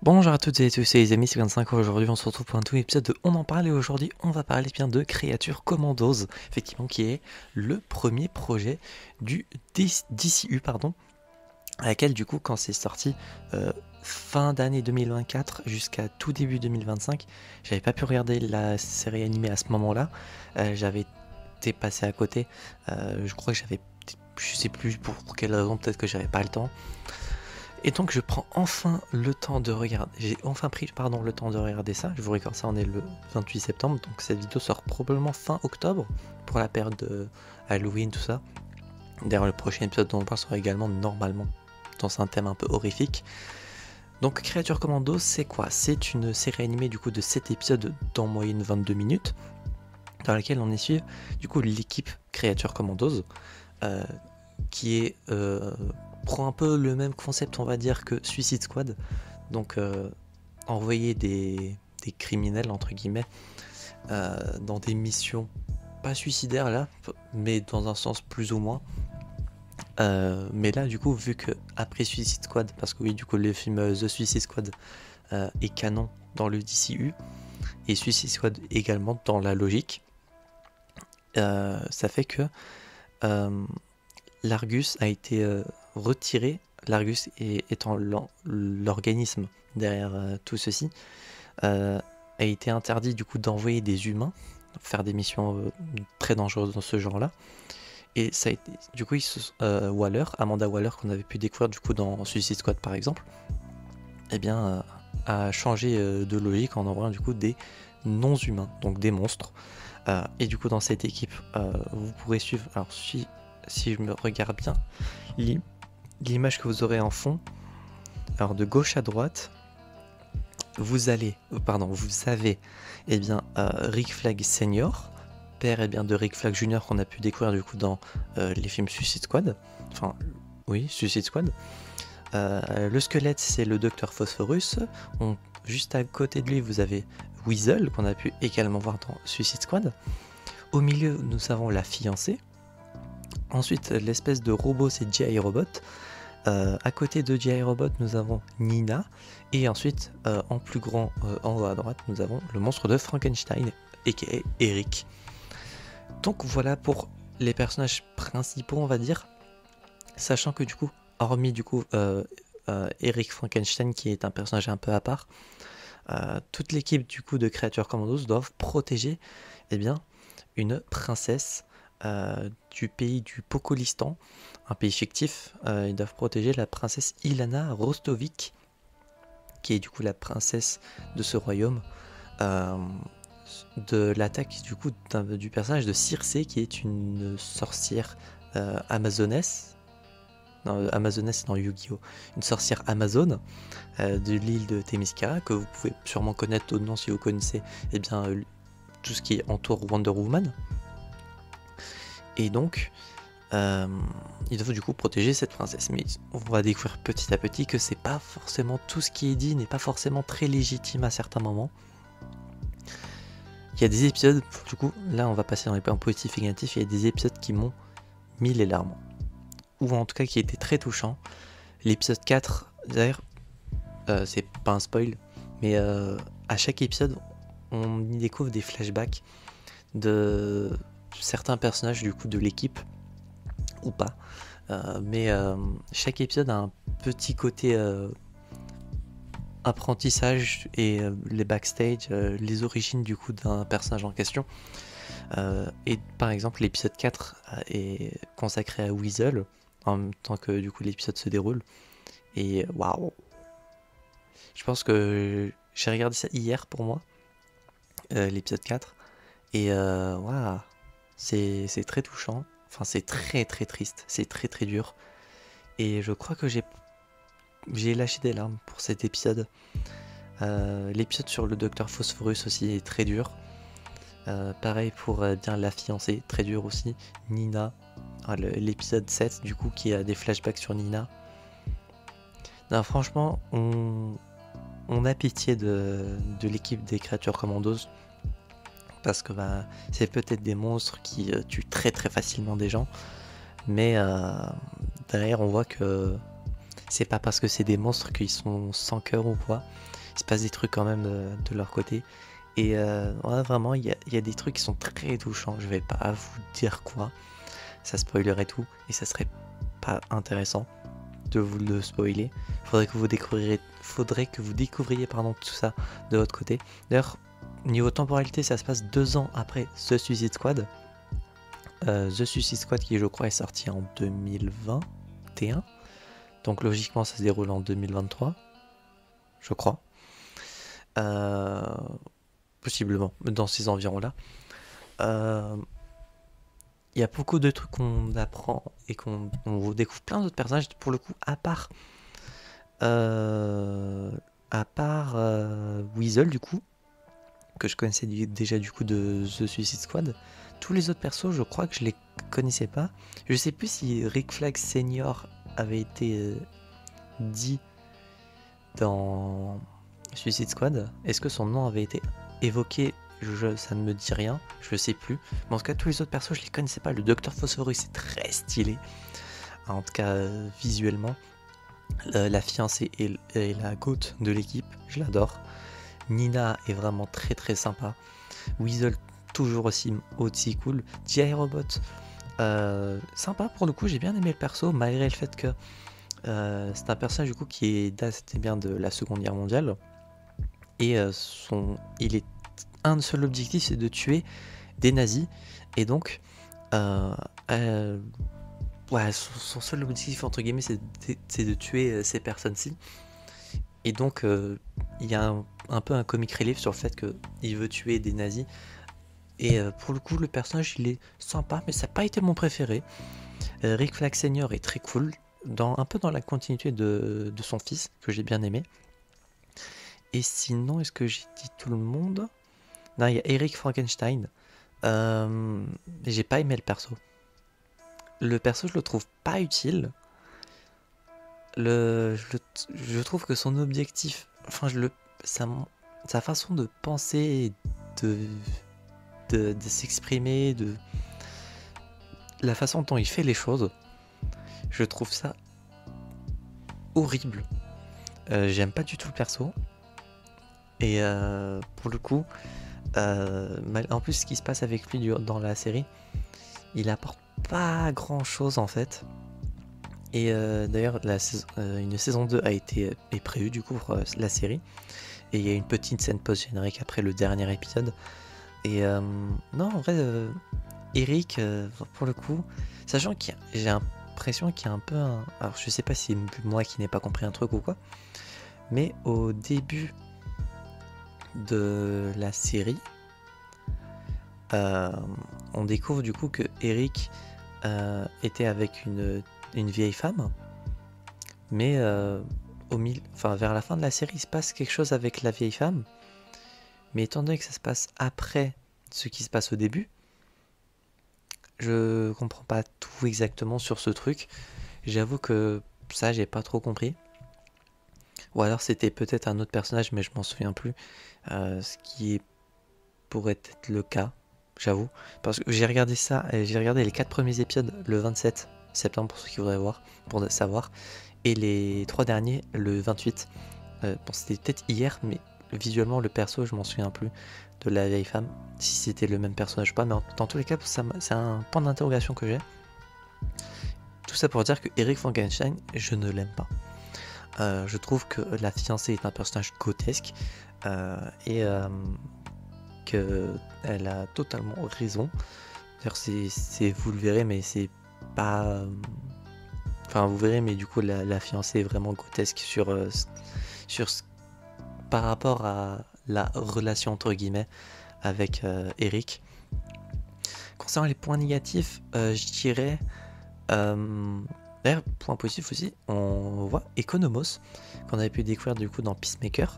Bonjour à toutes et à tous, c'est les amis, c'est 25. Aujourd'hui on se retrouve pour un tout épisode de On en parle et aujourd'hui on va parler bien de Creature Commandos, effectivement qui est le premier projet du DCU, à laquelle du coup quand c'est sorti fin d'année 2024 jusqu'à tout début 2025, j'avais pas pu regarder la série animée à ce moment-là, j'avais été passé à côté, je crois que je sais plus pour quelle raison, peut-être que j'avais pas le temps. Et donc je prends enfin le temps de regarder, j'ai enfin pris le temps de regarder ça, je vous regarde ça, on est le 28 septembre, donc cette vidéo sort probablement fin octobre, pour la période de Halloween, tout ça. D'ailleurs le prochain épisode dont on parle sera également normalement dans un thème un peu horrifique. Donc Creature Commando, c'est quoi? C'est une série animée du coup de 7 épisodes d'en moyenne 22 minutes, dans laquelle on suit du coup l'équipe Creature Commandos, qui prend un peu le même concept, on va dire, que Suicide Squad. Donc envoyer des criminels entre guillemets dans des missions pas suicidaires là, mais dans un sens plus ou moins. Mais là du coup, vu que après Suicide Squad, parce que oui, du coup le film The Suicide Squad est canon dans le DCU et Suicide Squad également dans la logique, ça fait que l'Argus a été retiré, l'Argus étant l'organisme derrière tout ceci, a été interdit du coup d'envoyer des humains faire des missions très dangereuses dans ce genre-là. Et ça a été, du coup, Amanda Waller, qu'on avait pu découvrir du coup dans Suicide Squad par exemple, eh bien, a changé de logique en envoyant du coup des non-humains, donc des monstres. Et du coup, dans cette équipe, vous pourrez suivre. Alors, si je me regarde bien, l'image que vous aurez en fond, alors de gauche à droite, vous avez eh bien, Rick Flag Senior, père bien, de Rick Flag Junior qu'on a pu découvrir du coup dans les films Suicide Squad. Enfin, oui, Suicide Squad. Le squelette, c'est le docteur Phosphorus. Juste à côté de lui, vous avez Weasel, qu'on a pu également voir dans Suicide Squad. Au milieu, nous avons la fiancée. Ensuite, l'espèce de robot, c'est G.I. Robot. À côté de G.I. Robot, nous avons Nina. Et ensuite, en plus grand, en haut à droite, nous avons le monstre de Frankenstein, aka Eric. Donc voilà pour les personnages principaux, on va dire. Sachant que du coup, hormis du coup Eric Frankenstein, qui est un personnage un peu à part, toute l'équipe du coup de Creature Commandos doivent protéger bien, une princesse du pays du Pokolistan, un pays fictif. Ils doivent protéger la princesse Ilana Rostovic, qui est du coup la princesse de ce royaume, de l'attaque du coup du personnage de Circe, qui est une sorcière amazonesse. Non, amazonesse, c'est dans Yu-Gi-Oh! Une sorcière amazone de l'île de Themyscira, que vous pouvez sûrement connaître d'autres noms si vous connaissez bien, tout ce qui entoure Wonder Woman. Et donc, il faut du coup protéger cette princesse. Mais on va découvrir petit à petit que c'est pas forcément tout ce qui est dit, n'est pas forcément très légitime à certains moments. Il y a des épisodes, du coup, là on va passer dans les points positifs et négatifs, il y a des épisodes qui m'ont mis les larmes. Ou en tout cas qui étaient très touchants. L'épisode 4, d'ailleurs, c'est pas un spoil, mais à chaque épisode, on y découvre des flashbacks de certains personnages du coup de l'équipe, ou pas. Mais chaque épisode a un petit côté apprentissage et les backstage, les origines du coup d'un personnage en question. Et par exemple, l'épisode 4 est consacré à Weasel, en même temps que du coup l'épisode se déroule. Et waouh! Je pense que j'ai regardé ça hier pour moi, l'épisode 4. Et waouh! C'est très touchant. Enfin, c'est très très triste. C'est très très dur. Et je crois que j'ai lâché des larmes pour cet épisode. L'épisode sur le docteur Phosphorus aussi est très dur. Pareil pour bien la fiancée, très dur aussi. Nina, l'épisode 7 du coup qui a des flashbacks sur Nina. Non, franchement, on a pitié de l'équipe des Creature Commandos, parce que c'est peut-être des monstres qui tuent très très facilement des gens, mais derrière on voit que c'est pas parce que c'est des monstres qu'ils sont sans cœur ou quoi. Il se passe des trucs quand même de leur côté. Et ouais, vraiment, il y a des trucs qui sont très touchants. Je vais pas vous dire quoi, ça spoilerait tout et ça serait pas intéressant de vous le spoiler. Faudrait que vous découvriez pardon, tout ça de votre côté. D'ailleurs, niveau temporalité, ça se passe 2 ans après The Suicide Squad. The Suicide Squad qui je crois est sorti en 2021. Donc logiquement ça se déroule en 2023. Je crois. Possiblement, dans ces environs-là. Il y a beaucoup de trucs qu'on apprend et on découvre plein d'autres personnages pour le coup, à part Weasel du coup, que je connaissais déjà du coup de The Suicide Squad. Tous les autres persos, je crois que je les connaissais pas. Je sais plus si Rick Flag Senior avait été dit dans Suicide Squad. Est-ce que son nom avait été évoqué? Ça ne me dit rien, je sais plus. Mais en tout cas, tous les autres persos, je les connaissais pas. Le Docteur Phosphorus, c'est très stylé. En tout cas, visuellement. La fiancée et la goat de l'équipe, je l'adore. Nina est vraiment très très sympa. Weasel, toujours aussi cool. G.I. Robot, sympa pour le coup, j'ai bien aimé le perso, malgré le fait que c'est un personnage du coup qui datait bien de la Seconde Guerre mondiale. Et un seul objectif, c'est de tuer des nazis. Et donc, ouais, son seul objectif, entre guillemets, c'est de tuer ces personnes-ci. Et donc, il y a un peu un comic relief sur le fait qu'il veut tuer des nazis. Et pour le coup, le personnage, il est sympa, mais ça n'a pas été mon préféré. Rick Flag Senior est très cool, un peu dans la continuité de son fils, que j'ai bien aimé. Et sinon, est-ce que j'ai dit tout le monde? Non, il y a Eric Frankenstein. J'ai pas aimé le perso. Le perso, je le trouve pas utile. Je trouve que son objectif, enfin, sa façon de penser, de s'exprimer, la façon dont il fait les choses, je trouve ça horrible. J'aime pas du tout le perso. Et pour le coup, en plus, ce qui se passe avec lui dans la série, il apporte pas grand chose en fait. Et d'ailleurs, une saison 2 est prévue du coup pour la série. Et il y a une petite scène post-générique après le dernier épisode. Et non, en vrai, Eric, pour le coup, sachant que j'ai l'impression qu'il y a un peu un... Alors je sais pas si c'est moi qui n'ai pas compris un truc ou quoi, mais au début de la série, on découvre du coup que Eric était avec une vieille femme, mais vers la fin de la série, il se passe quelque chose avec la vieille femme, mais étant donné que ça se passe après ce qui se passe au début, je comprends pas tout exactement sur ce truc. J'avoue que ça, j'ai pas trop compris. Ou alors c'était peut-être un autre personnage, mais je m'en souviens plus. Ce qui pourrait être le cas, j'avoue. Parce que j'ai regardé les 4 premiers épisodes le 27 septembre pour ceux qui voudraient voir, pour savoir. Et les 3 derniers le 28. Bon, c'était peut-être hier, mais visuellement le perso, je m'en souviens plus de la vieille femme. Si c'était le même personnage ou pas, mais dans tous les cas, c'est un point d'interrogation que j'ai. Tout ça pour dire que Eric Frankenstein, je ne l'aime pas. Je trouve que la fiancée est un personnage grotesque et qu'elle a totalement raison. D'ailleurs, vous le verrez, mais c'est pas... Enfin, vous verrez, mais du coup, la fiancée est vraiment grotesque par rapport à la relation, entre guillemets, avec Eric. Concernant les points négatifs, je dirais... D'ailleurs, point positif aussi, on voit Economos, qu'on avait pu découvrir du coup dans Peacemaker,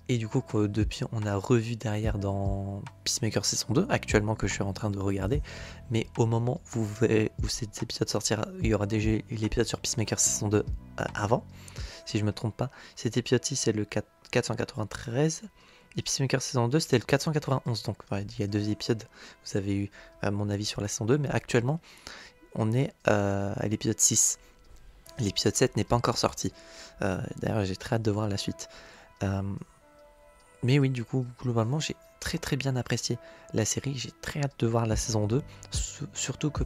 et du coup depuis on a revu derrière dans Peacemaker saison 2, actuellement que je suis en train de regarder, mais au moment où cet épisode sortira, il y aura déjà l'épisode sur Peacemaker saison 2 avant, si je me trompe pas. Cet épisode-ci c'est le 493, et Peacemaker saison 2 c'était le 491, donc ouais, il y a 2 épisodes, vous avez eu mon avis sur la saison 2, mais actuellement on est à l'épisode 6. L'épisode 7 n'est pas encore sorti. D'ailleurs, j'ai très hâte de voir la suite. Mais oui, du coup, globalement, j'ai très très bien apprécié la série. J'ai très hâte de voir la saison 2. Surtout que,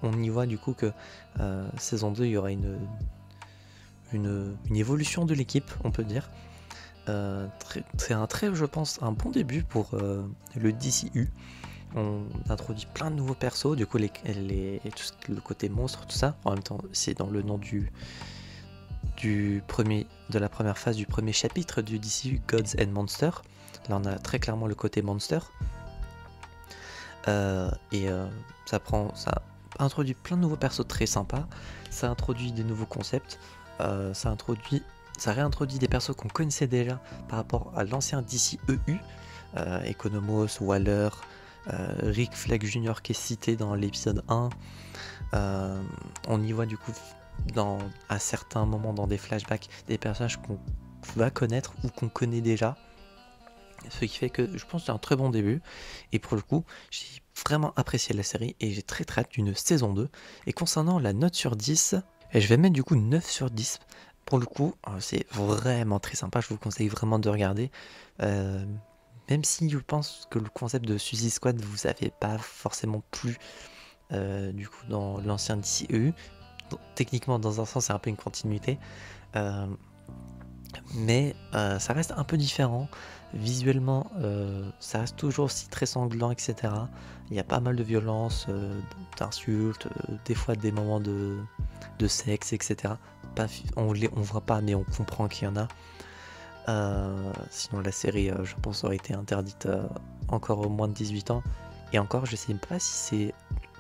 on y voit du coup que saison 2, il y aura une évolution de l'équipe, on peut dire. C'est je pense, un bon début pour le DCU. On introduit plein de nouveaux persos, du coup le côté monstre, tout ça. En même temps, c'est dans le nom de la première phase du premier chapitre du DCU, Gods and Monsters. Là, on a très clairement le côté monster. Ça introduit plein de nouveaux persos très sympas. Ça introduit des nouveaux concepts. Ça réintroduit des persos qu'on connaissait déjà par rapport à l'ancien DCEU. Economos, Waller, Rick Flag Jr. qui est cité dans l'épisode 1. On y voit du coup à certains moments dans des flashbacks des personnages qu'on va connaître ou qu'on connaît déjà. Ce qui fait que je pense que c'est un très bon début. Et pour le coup, j'ai vraiment apprécié la série et j'ai très hâte d'une saison 2. Et concernant la note sur 10, je vais mettre du coup 9 sur 10. Pour le coup, c'est vraiment très sympa. Je vous conseille vraiment de regarder. Même si je pense que le concept de Suicide Squad vous avait pas forcément plu du coup dans l'ancien DCEU. Techniquement, dans un sens, c'est un peu une continuité. Mais ça reste un peu différent. Visuellement, ça reste toujours aussi très sanglant, etc. Il y a pas mal de violence, d'insultes, des fois des moments de sexe, etc. On voit pas, mais on comprend qu'il y en a. Sinon, la série, je pense, aurait été interdite encore au moins de 18 ans. Et encore, je sais pas si c'est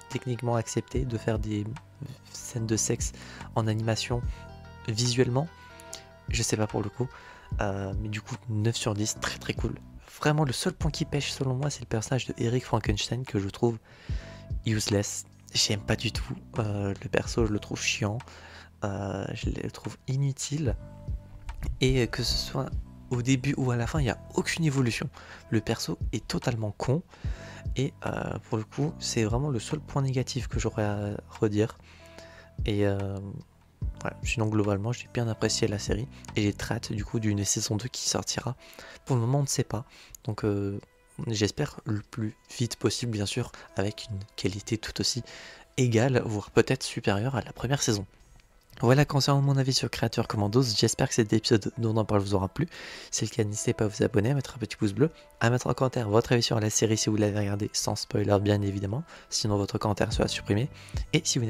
techniquement accepté de faire des scènes de sexe en animation visuellement. Je sais pas pour le coup. Mais du coup, 9 sur 10, très très cool. Vraiment, le seul point qui pêche selon moi, c'est le personnage de Eric Frankenstein que je trouve useless. J'aime pas du tout. Le perso, je le trouve chiant. Je le trouve inutile. Et que ce soit au début ou à la fin, il n'y a aucune évolution. Le perso est totalement con. Et pour le coup, c'est vraiment le seul point négatif que j'aurais à redire. Et voilà. Sinon, globalement, j'ai bien apprécié la série. Et j'ai très hâte du coup d'une saison 2 qui sortira. Pour le moment, on ne sait pas. Donc j'espère le plus vite possible, bien sûr, avec une qualité tout aussi égale, voire peut-être supérieure à la première saison. Voilà concernant mon avis sur Creator Commandos, j'espère que cet épisode dont on parle vous aura plu. Si c'est le cas, n'hésitez pas à vous abonner, à mettre un petit pouce bleu, à mettre en commentaire votre avis sur la série si vous l'avez regardé sans spoiler bien évidemment, sinon votre commentaire sera supprimé. Et si vous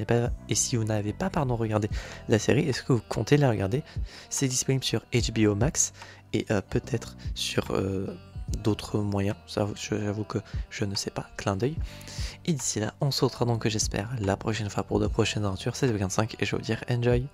n'avez pas regardé la série, est-ce que vous comptez la regarder? C'est disponible sur HBO Max et peut-être sur d'autres moyens, j'avoue que je ne sais pas, clin d'œil. Et d'ici là, on se retrouvera donc, j'espère, la prochaine fois pour de prochaines aventures. C'est 25 et je vais vous dire enjoy.